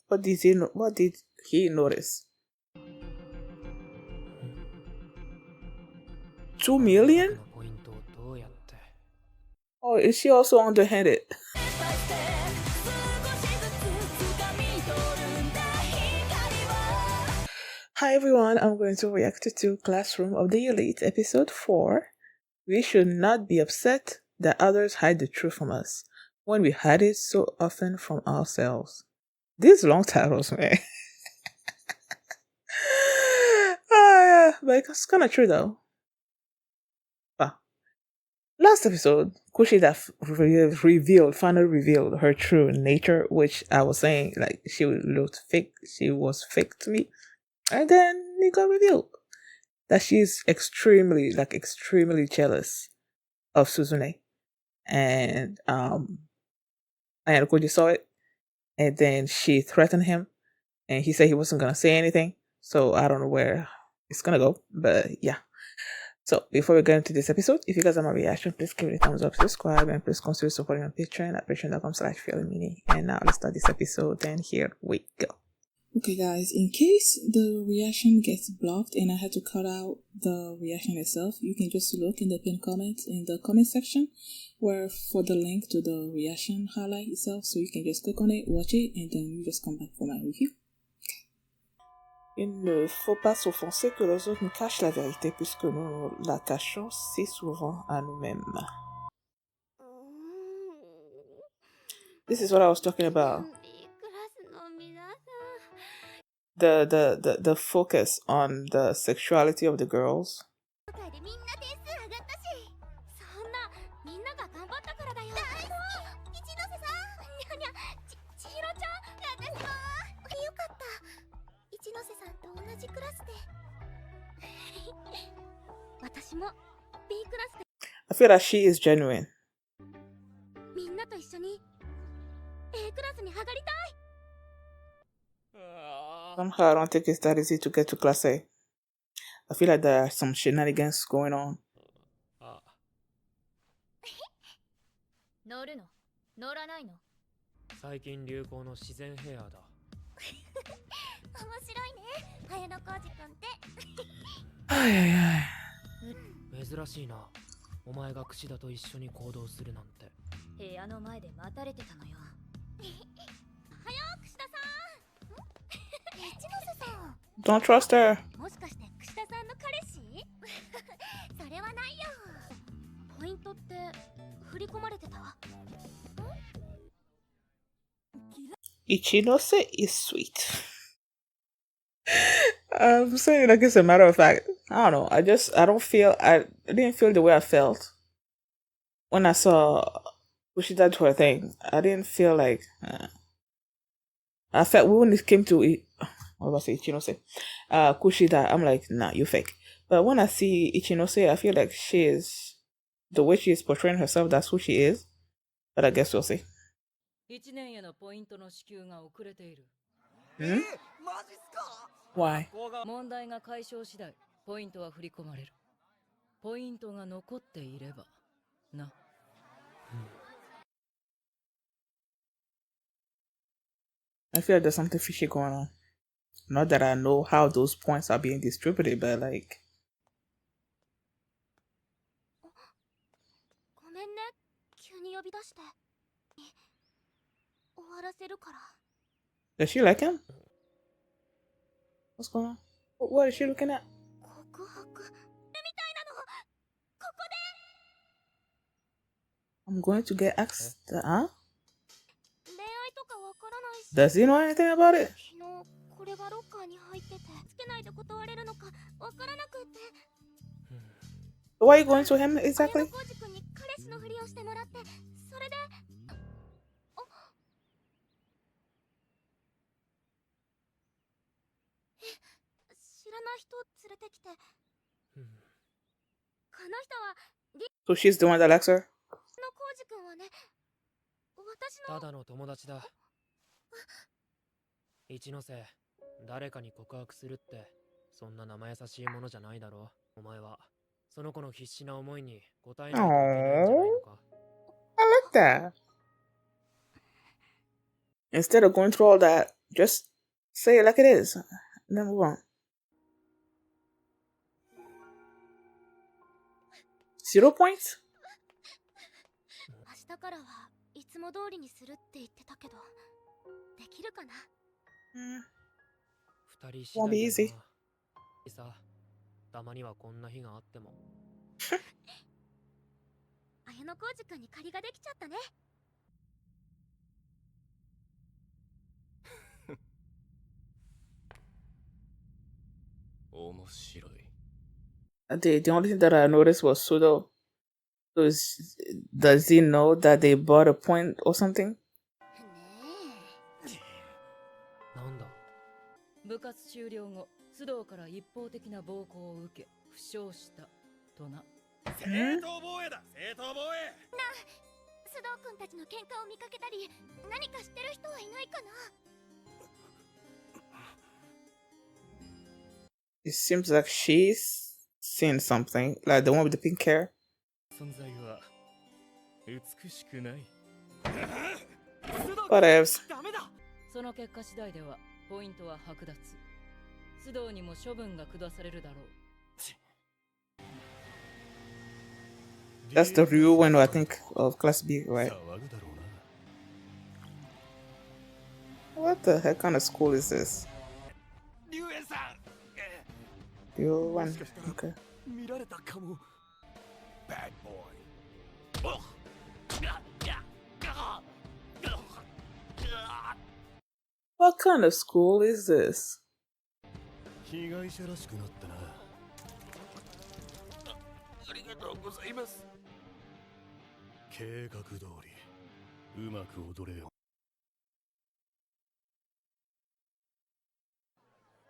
What did he notice? 2 million? Oh, is she also underhanded? Hi everyone, I'm going to react to Classroom of the Elite episode 4. We should not be upset that others hide the truth from us when we hide it so often from ourselves. These long titles, man. Yeah, but it's kind of true though. Last episode, Kushida finally revealed her true nature, which I was saying, like, she looked fake, she was fake to me. And then it got revealed that she's extremely jealous of Suzune. And Koji saw it, and then she threatened him, and he said he wasn't gonna say anything. So I don't know where it's gonna go, but yeah. So before we get into this episode, if you guys have my reaction, please give it a thumbs up, subscribe, and please consider supporting on Patreon at patreon.com/feelingmini. And now let's start this episode, and here we go. Okay guys, in case the reaction gets blocked and I had to cut out the reaction itself, you can just look in the pinned comments in the comment section where for the link to the reaction highlight itself, so you can just click on it, watch it, and then you just come back for my review. Il ne faut pas s'offenser que les autres nous cachent la vérité puisque nous la cachons si souvent à nous-mêmes. This is what I was talking about. The focus on the sexuality of the girls. I feel that she is genuine. Somehow I don't think it's that easy to get to class A. I feel like there are some shenanigans going on. Ay. 珍しいな。お前が櫛田と一緒に行動するなんて。部屋の前で待たれてたのよ。はよ、櫛田さん。一ノ瀬さん。Don't trust her. もしかして櫛田さんの彼氏？それはないよ。ポイントって振り込まれてたIchinose is sweet. I'm saying like it's a matter of fact. I don't know. I didn't feel the way I felt when I saw Kushida do her thing. I didn't feel like I felt when it came to what was it, Ichinose? Kushida, I'm like, nah, you fake. But when I see Ichinose, I feel like she is the way she is portraying herself, that's who she is. But I guess we'll see. Hmm? Why? I feel like there's something fishy going on. Not that I know how those points are being distributed, but like. Does she like him? What's going on? What is she looking at? I'm going to get asked, huh? Does he know anything about it? Why are you going to him exactly? So she's the one that likes her? ただの友達だ。一ノ瀬、誰かに告白するってそんな生優しいものじゃないだろう。お前はその子の必死な思いに応えないといけないんじゃないのか。that. Instead of going through all that, just say it like it is. And then move on. 0 points? 明日からはいつも通りにするって言ってたけど、できるかな？二人次 Won't be 第 easy. だな。さ、たまにはこんな日があっても。綾小路くんに借りができちゃったね。面白い。The only thing that I noticed was Sudo. Does he know that they bought a point or something? なんだ？部活終了後、須藤から一方的な暴行を受け負傷したとな。正当防衛だ、正当防衛。須藤くんたちの喧嘩を見かけたり、何か知ってる人はいないかな？ It seems like she's seen something, like the one with the pink hair. 存在は美しくない。Whatevs. ダメだ。その結果次第ではポイントは剥奪。須藤にも処分が下されるだろう。That's the real window, I think, of Class B, right? What the heck kind of school is this? You one. Okay. Bad boy. What kind of school is this? 被害者らしくなったな。ありがとうございます。計画通りうまく踊れよ。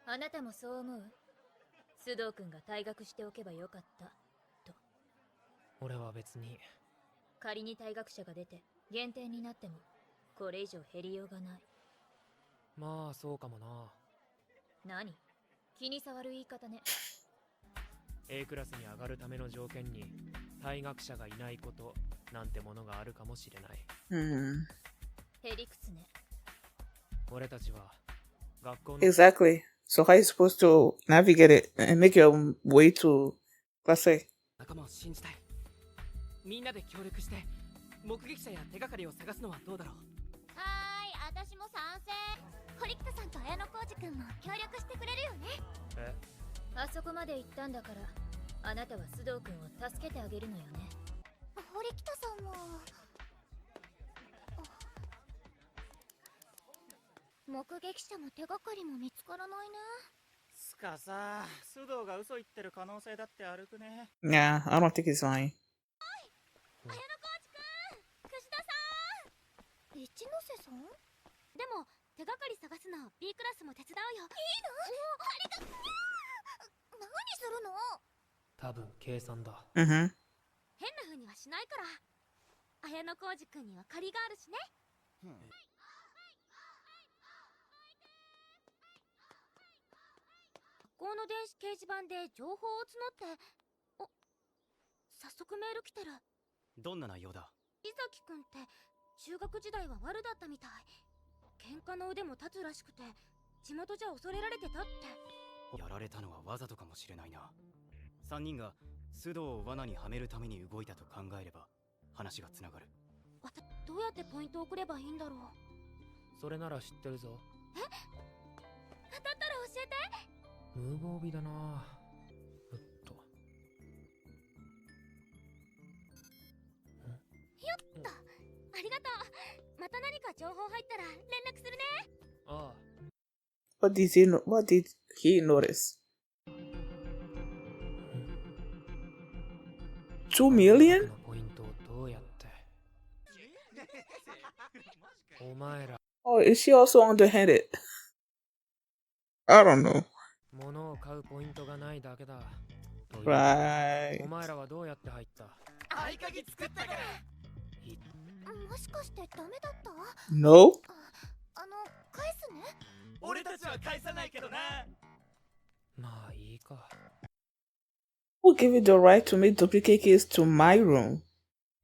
あなたもそう思う？須藤くんが退学しておけばよかったと。俺は別に。仮に退学者が出て減点になってもこれ以上減りようがない。まあそうかもな。何？気に障る言い方ね。A クラスに上がるための条件に退学者がいないことなんてものがあるかもしれない。へりくつね。俺たちは学校の Exactly. So how are you supposed to navigate it and make your way to Class A? 仲間を信じたい。みんなで協力して目撃者や手がかりを探すのはどうだろう？はーい、私も賛成。堀北さんと綾小路くんも協力してくれるよね。え？あそこまで行ったんだから、あなたは須藤くんを助けてあげるのよね。堀北さんは目撃者も手がかりも見つからないね。つかさ、須藤が嘘言ってる可能性だってあるくね。Yeah, I don't think he's lying. 綾小路くん、櫛田さん。一ノ瀬さん？でも手がかり探すの B クラスも手伝うよ。いいの？ありが何するの？多分計算だ。変な風にはしないから。綾小路くんには借りがあるしね。学校の電子掲示板で情報を募って、早速メール来てる。どんな内容だ？伊崎くんって中学時代は悪だったみたい。喧嘩の腕も立つらしくて、地元じゃ恐れられてたって。やられたのはわざとかもしれないな。3人が須藤を罠にはめるために動いたと考えれば話がつながる。どうやってポイントを送ればいいんだろう？それなら知ってるぞ。だったら教えて。無防備だな。よっと、ありがとう。また何か情報入ったら連絡するね。ああ。What did he notice? 2 million? ポイントをどうやって？お前ら。Oh, is she also underhanded? I don't know. 物を買うポイントがないだけだ。Right. お前らはどうやって入った？合鍵作ったから。もしかしてダメだった？ No? 返すね。俺たちは返さないけどな。まあいいか。Who gave you the right to make duplicate keys to my room?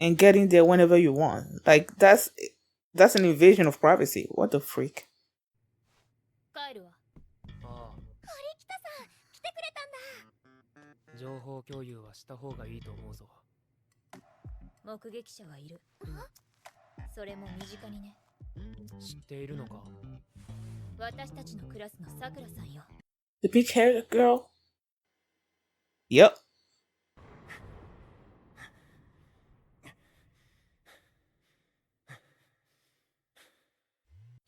and getting there whenever you want. Like that's an invasion of privacy. What the freak? 帰るわ。あ堀北さん、来てくれたんだ。あ、情報共有はした方がいいと思うぞ。目撃者がいる。それも身近にね。知っているのか？私たちのクラスのさくらさんよ。The pink haired girl? Yep.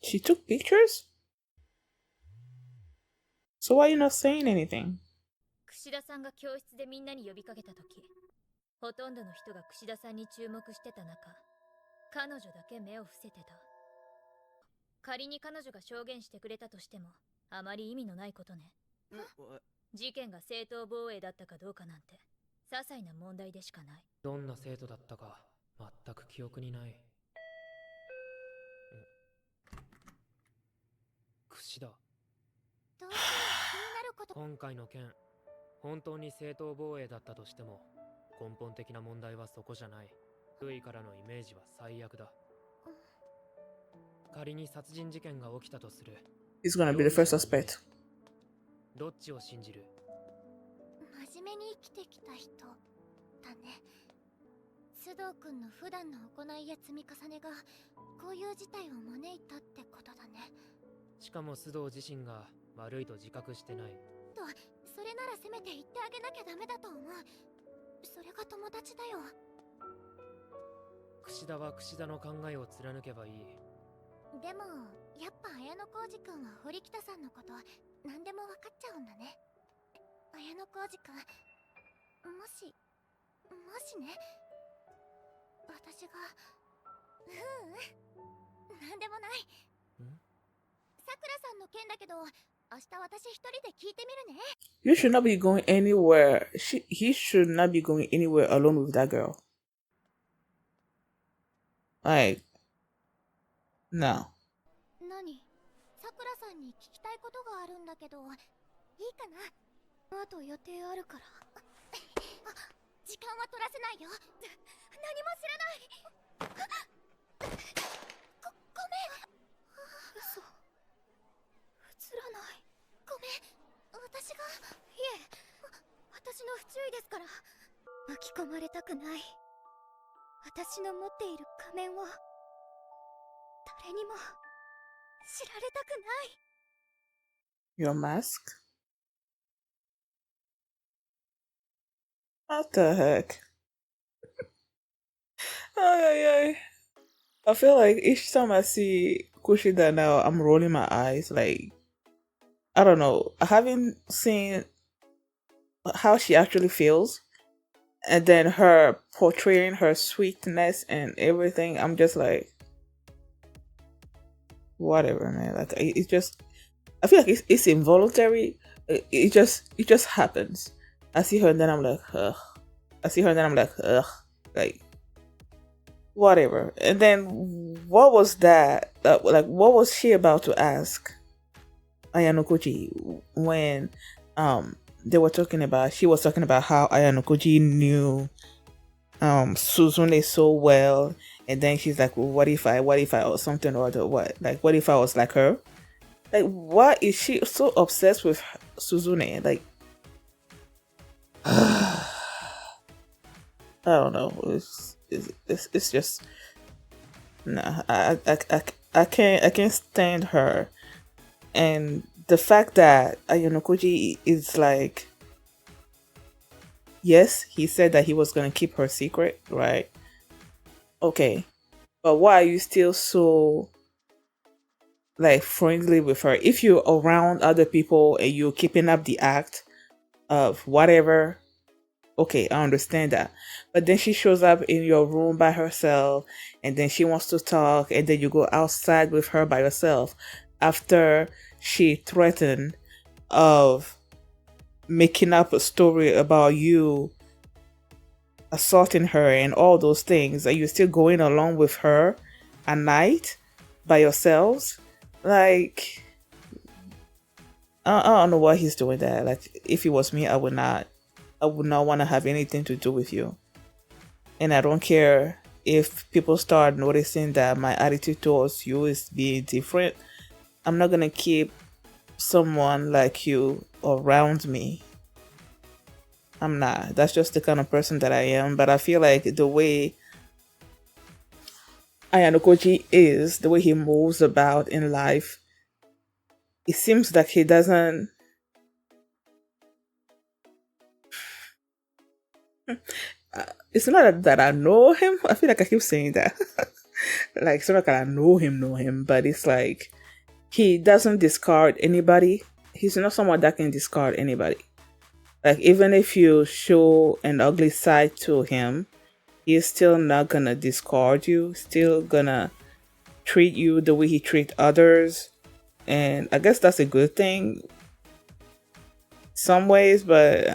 She took pictures? So why are you not saying anything? 櫛田さんが教室でみんなに呼びかけたとき、ほとんどの人が櫛田さんに注目してた中、彼女だけ目を伏せてた。仮に彼女が証言してくれたとしても、あまり意味のないことね。事件が正当防衛だったかどうかなんて、些細な問題でしかない。どんな生徒だったか全く記憶にない。櫛田。どうしても気になること。今回の件、本当に正当防衛だったとしても、根本的な問題はそこじゃない。周囲からのイメージは最悪だ。仮に殺人事件が起きたとする。He's gonna be the first suspect. どっちを信じる？真面目に生きてきた人だね。須藤くんの普段の行いや積み重ねがこういう事態を招いたってことだね。しかも須藤自身が悪いと自覚してない。と、それならせめて言ってあげなきゃダメだと思う。それが友達だよ。櫛田は櫛田の考えを貫けばいい。でも、やっぱ綾小路くんは堀北さんのこと何でも分かっちゃうんだね。綾小路くん、もしね、私がなんでもない。さくらさんの件だけど、明日私一人で聞いてみるね。You should not be going anywhere. He should not be going anywhere alone with that girl. Like, no. 何？さくらさんに聞きたいことがあるんだけど、いいかな？あと予定あるから。時間は取らせないよ。何も知らない。ごめん。嘘。映らない。ごめん。私が。いえ、私の不注意ですから。巻き込まれたくない。私の持っている仮面を誰にも知られたくない。Your mask? What the heck? Ay. I feel like each time I see Kushida now, I'm rolling my eyes. Like, I don't know. I haven't seen how she actually feels. And then her portraying her sweetness and everything. I'm just like, whatever, man. Like, it's just, I feel like it's involuntary. It just happens. I see her and then I'm like, ugh. I see her and then I'm like, ugh. Like, whatever. And then what was that? Like, what was she about to ask Ayanokoji when they were talking about? She was talking about how Ayanokoji knew Suzune so well, and then she's like, well, what if I or something or other? What? Like, what if I was like her? Like, why is she so obsessed with Suzune? Like, I don't know. It's just nah. I can't stand her, and the fact that Ayanokoji is like, yes, he said that he was gonna keep her secret, right? Okay, but why are you still so like friendly with her? If you're around other people and you're keeping up the act of whatever, okay, I understand that. But then she shows up in your room by herself, and then she wants to talk, and then you go outside with her by yourself after she threatened of making up a story about you assaulting her and all those things. Are you still going along with her at night by yourselves? Like, I don't know why he's doing that. Like, if it was me, I would not want to have anything to do with you. and I don't care if people start noticing that my attitude towards you is being different. I'm not gonna keep someone like you around me. I'm not. That's just the kind of person that I am. But I feel like the way Ayanokoji is, the way he moves about in life, it seems like he doesn't. It's not that I know him. I feel like I keep saying that. Like, it's not like I know him, but it's like he doesn't discard anybody. He's not someone that can discard anybody. Like, even if you show an ugly side to him, he's still not gonna discard you, still gonna treat you the way he treats others. And I guess that's a good thing some ways, but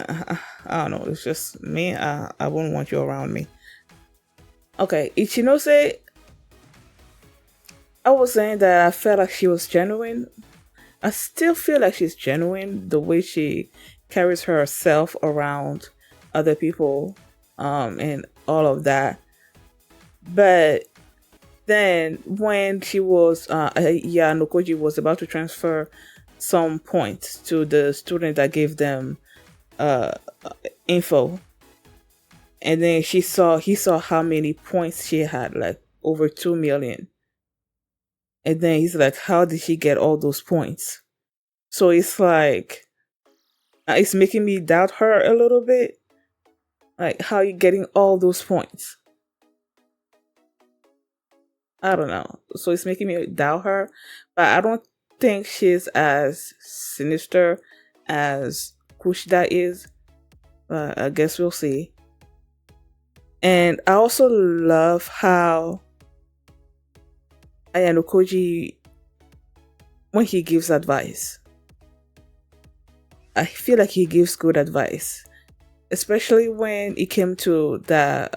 I don't know, it's just me. I wouldn't want you around me. Okay, Ichinose, I was saying that I felt like she was genuine. I still feel like she's genuine, the way she carries herself around other people, and all of that. But then when she was, Nokoji was about to transfer some points to the student that gave them info, and then he saw how many points she had, like over 2 million. And then he's like, how did she get all those points? So it's like, it's making me doubt her a little bit. Like, how are you getting all those points? I don't know. So it's making me doubt her. But I don't think she's as sinister as Kushida is. I guess we'll see. And I also love how Ayanokoji, when he gives advice, I feel like he gives good advice, especially when it came to that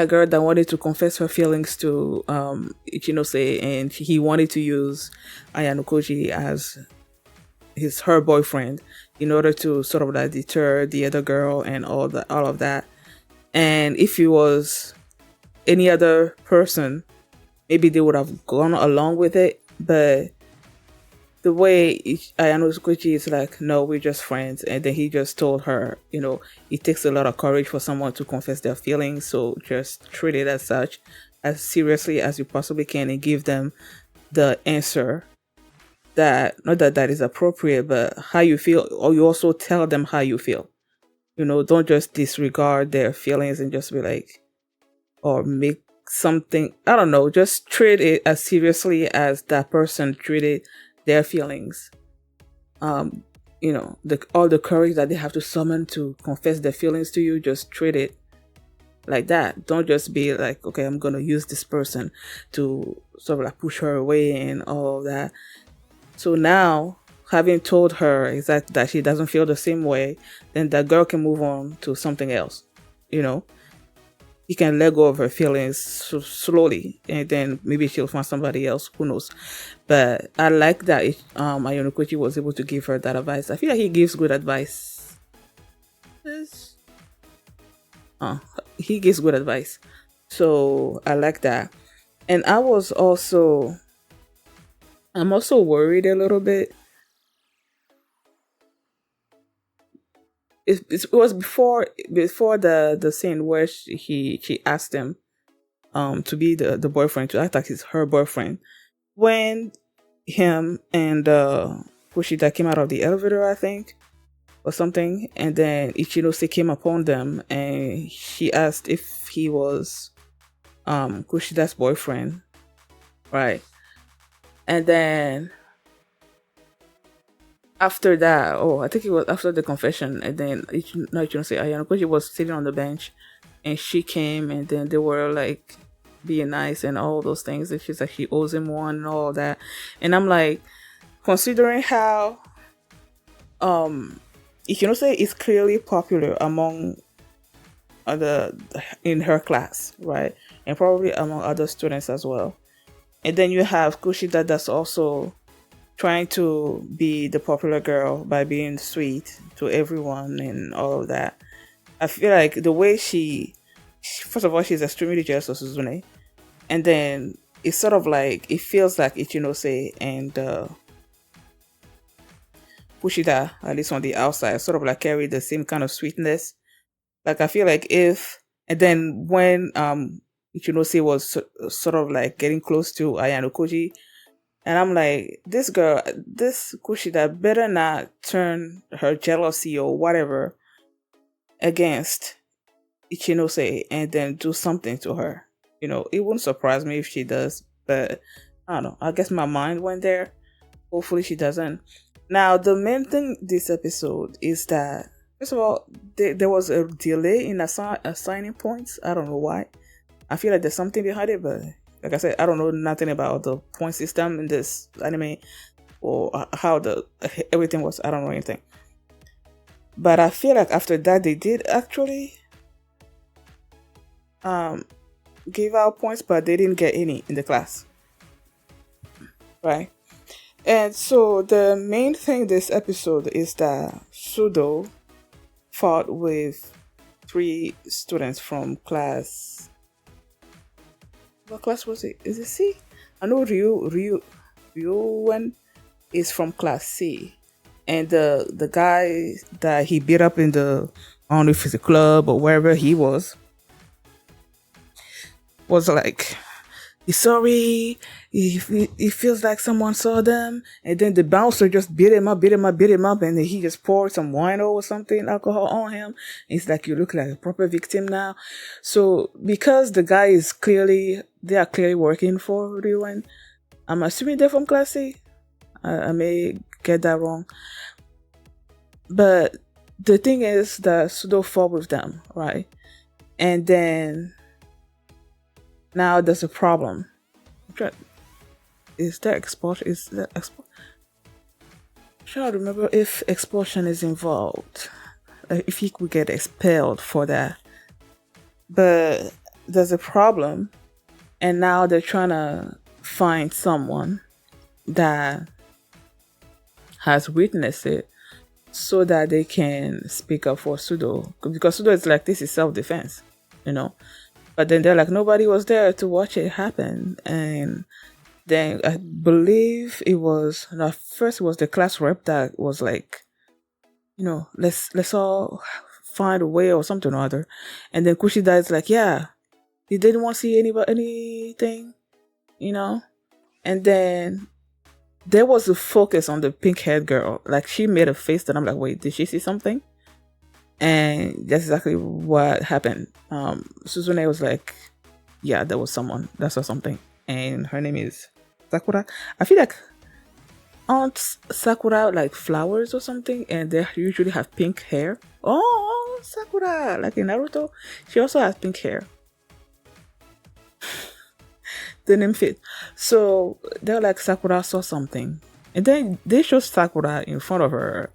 girl that wanted to confess her feelings to Ichinose, and he wanted to use Ayanokoji as her boyfriend in order to sort of like deter the other girl and all of that. And if it was any other person, maybe they would have gone along with it. But the way Ayanokoji is like, no, we're just friends. And then he just told her, it takes a lot of courage for someone to confess their feelings. So just treat it as such, as seriously as you possibly can, and give them the answer that, not that is appropriate, but how you feel. Or you also tell them how you feel. Don't just disregard their feelings and just be like, or make something, I don't know, just treat it as seriously as that person treated their feelings. All the courage that they have to summon to confess their feelings to you, just treat it like that. Don't just be like, okay, I'm gonna use this person to sort of like push her away and all of that. So now, having told her that she doesn't feel the same way, then that girl can move on to something else. You can let go of her feelings slowly, and then maybe she'll find somebody else. Who knows? But I like that Ayanokoji was able to give her that advice. I feel like he gives good advice. He gives good advice. So I like that. And I'm also worried a little bit. It was before the scene where she asked him to be the boyfriend, to act like he's her boyfriend. When him and Kushida came out of the elevator, I think, or something, and then Ichinose came upon them, and she asked if he was Kushida's boyfriend, right? And then after that, I think it was after the confession, and then Ayanokoji was sitting on the bench, and she came, and then they were like being nice and all those things, and she's like, she owes him one and all that. And I'm like, considering how Ichinose is clearly popular among in her class, right, and probably among other students as well. And then you have Kushida that's also trying to be the popular girl by being sweet to everyone and all of that. I feel like the way first of all, she's extremely jealous of Suzune, and then it's sort of like it feels like Ichinose and Kushida, at least on the outside, sort of like carry the same kind of sweetness. Like I feel like if and then when Ichinose was sort of like getting close to Ayano Koji, and I'm like, this girl, this Kushida better not turn her jealousy or whatever against Ichinose and then do something to her. It wouldn't surprise me if she does, but I don't know. I guess my mind went there. Hopefully she doesn't. Now, the main thing this episode is that, first of all, there was a delay in assigning points. I don't know why. I feel like there's something behind it, but like I said, I don't know nothing about the point system in this anime or how everything was. I don't know anything. But I feel like after that, they did actually give out points, but they didn't get any in the class. Right? And so the main thing this episode is that Sudo fought with 3 students from class. What class was it? Is it C? I know Ryuen is from class C. And the guy that he beat up in I don't know if it's a club or wherever he was like, he's sorry, he feels like someone saw them, and then the bouncer just beat him up, and then he just poured some wine or something, alcohol on him. It's like, you look like a proper victim now. So because the guy they are clearly working for Ryuen, I'm assuming they're from class C. I may get that wrong. But the thing is that Sudo fought with them, right? And then now there's a problem. Is there expulsion? I'm trying to remember if expulsion is involved. If he could get expelled for that. But there's a problem. And now they're trying to find someone that has witnessed it so that they can speak up for Sudo. Because Sudo is like, this is self-defense, But then they're like, nobody was there to watch it happen. And then I believe first it was the class rep that was like, let's all find a way or something or other. And then Kushida is like, yeah, he didn't want to see anything, And then there was a focus on the pink-haired girl. Like, she made a face that I'm like, wait, did she see something? And that's exactly what happened. Suzune was like, yeah, there was someone that saw something. And her name is Sakura. I feel like, aren't Sakura like flowers or something? And they usually have pink hair. Oh, Sakura! Like in Naruto, she also has pink hair. The name fit. So they're like, Sakura saw something. And then they show Sakura in front of her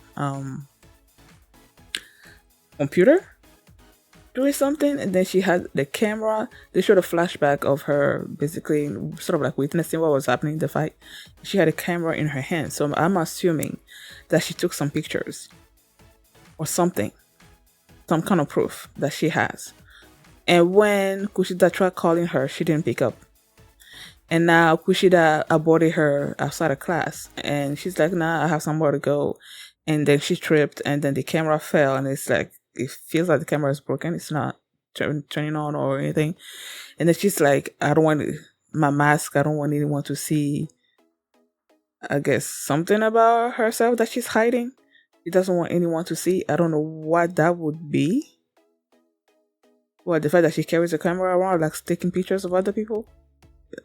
computer doing something, and then she had the camera. They showed a flashback of her basically sort of like witnessing what was happening in the fight. She had a camera in her hand, so I'm assuming that she took some pictures or something, some kind of proof that she has. And when Kushida tried calling her, she didn't pick up. And now Kushida aborted her outside of class, and she's like, nah, I have somewhere to go. And then she tripped, and then the camera fell, and it's like, it feels like the camera is broken. It's not turning on or anything. And then she's like, I don't want my mask. I don't want anyone to see, I guess, something about herself that she's hiding. She doesn't want anyone to see. I don't know what that would be. What, the fact that she carries a camera around, like taking pictures of other people?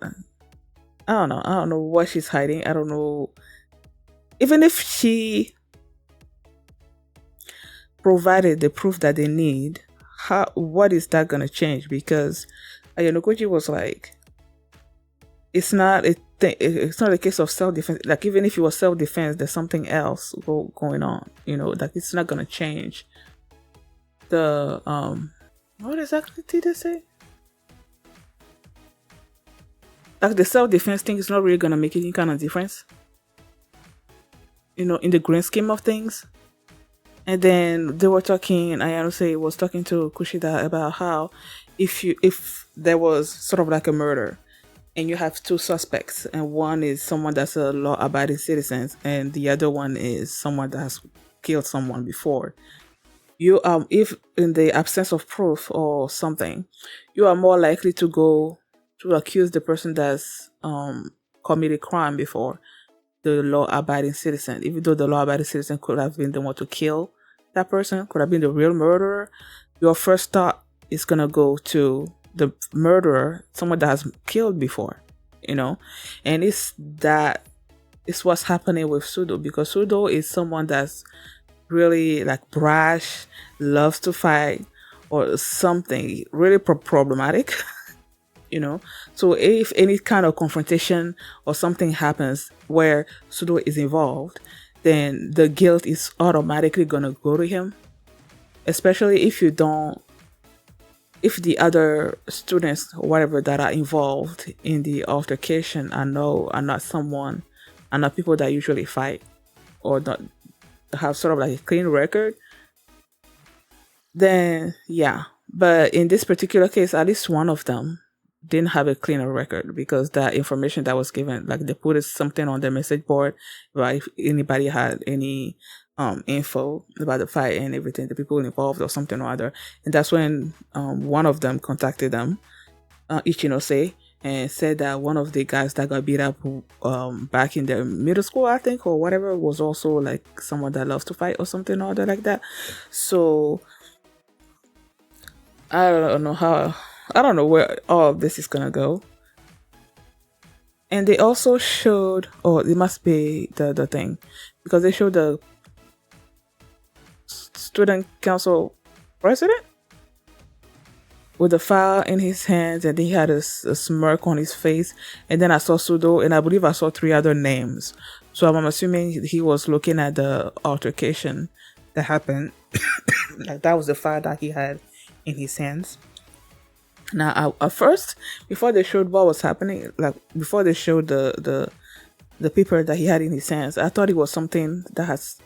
I don't know. I don't know what she's hiding. I don't know. Even if she provided the proof that they need, what is that gonna change? Because Ayanokoji was like, it's not a case of self-defense. Like, even if it was self-defense, there's something else going on, like, it's not gonna change the what exactly did they say? Like, the self-defense thing is not really gonna make any kind of difference. in the grand scheme of things. And then they were talking, Ayanose was talking to Kushida about how if there was sort of like a murder and you have two suspects and one is someone that's a law-abiding citizen and the other one is someone that has killed someone before, you if in the absence of proof or something, you are more likely to go to accuse the person that's committed crime before the law-abiding citizen, even though the law-abiding citizen could have been the one to kill that person, could have been the real murderer. Your first thought is gonna go to the murderer, someone that has killed before, and it's what's happening with Sudo, because Sudo is someone that's really like brash, loves to fight, or something really problematic. So if any kind of confrontation or something happens where Sudo is involved, then the guilt is automatically gonna go to him, especially if the other students or whatever that are involved in the altercation are not people that usually fight or not have sort of like a clean record, then yeah. But in this particular case, at least one of them didn't have a cleaner record, because that information that was given, like they put something on their message board, right? If anybody had any info about the fight and everything, the people involved or something or other. And that's when one of them contacted them, Ichinose, and said that one of the guys that got beat up back in their middle school, I think, or whatever, was also like someone that loves to fight or something or other like that. So I don't know where all of this is gonna go. And they also showed, it must be the thing, because they showed the student council president with the file in his hands, and he had a smirk on his face. And then I saw Sudo, and I believe I saw 3 other names. So I'm assuming he was looking at the altercation that happened. Like that was the file that he had in his hands. Now, at first, before they showed what was happening, like before they showed the paper that he had in his hands, I thought it was something that has,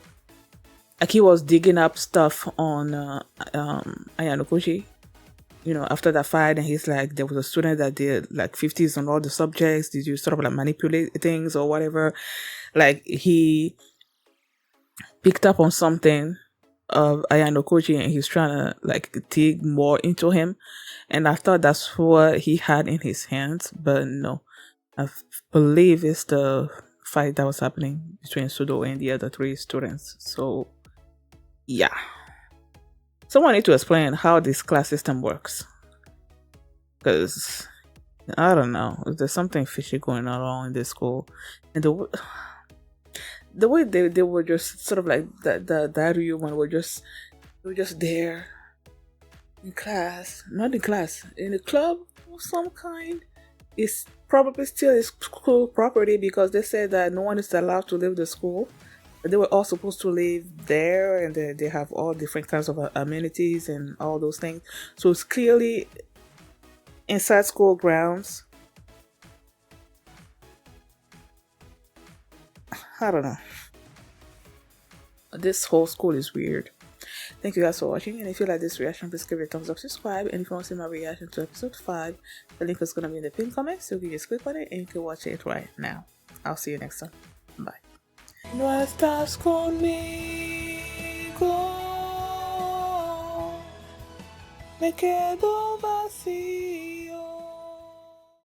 like he was digging up stuff on Ayanokoshi, after that fight, and he's like, there was a student that did like 50s on all the subjects. Did you sort of like manipulate things or whatever? Like he picked up on something of Ayanokoshi and he's trying to like dig more into him. And I thought that's what he had in his hands, but no. I believe it's the fight that was happening between Sudo and the other 3 students. So, yeah. Someone need to explain how this class system works. Because, I don't know. There's something fishy going on in this school. And the way they were just sort of like the Dairyu one were just there in class, not in class, in a club of some kind. It's probably still his school property, because they said that no one is allowed to leave the school. But they were all supposed to live there, and they have all different kinds of amenities and all those things. So it's clearly inside school grounds. I don't know. This whole school is weird. Thank you guys for watching, and if you like this reaction, please give it a thumbs up, subscribe, and if you want to see my reaction to episode 5, the link is going to be in the pinned comment, so you just click on it and you can watch it right now. I'll see you next time. Bye. No estás conmigo, me quedo vacío.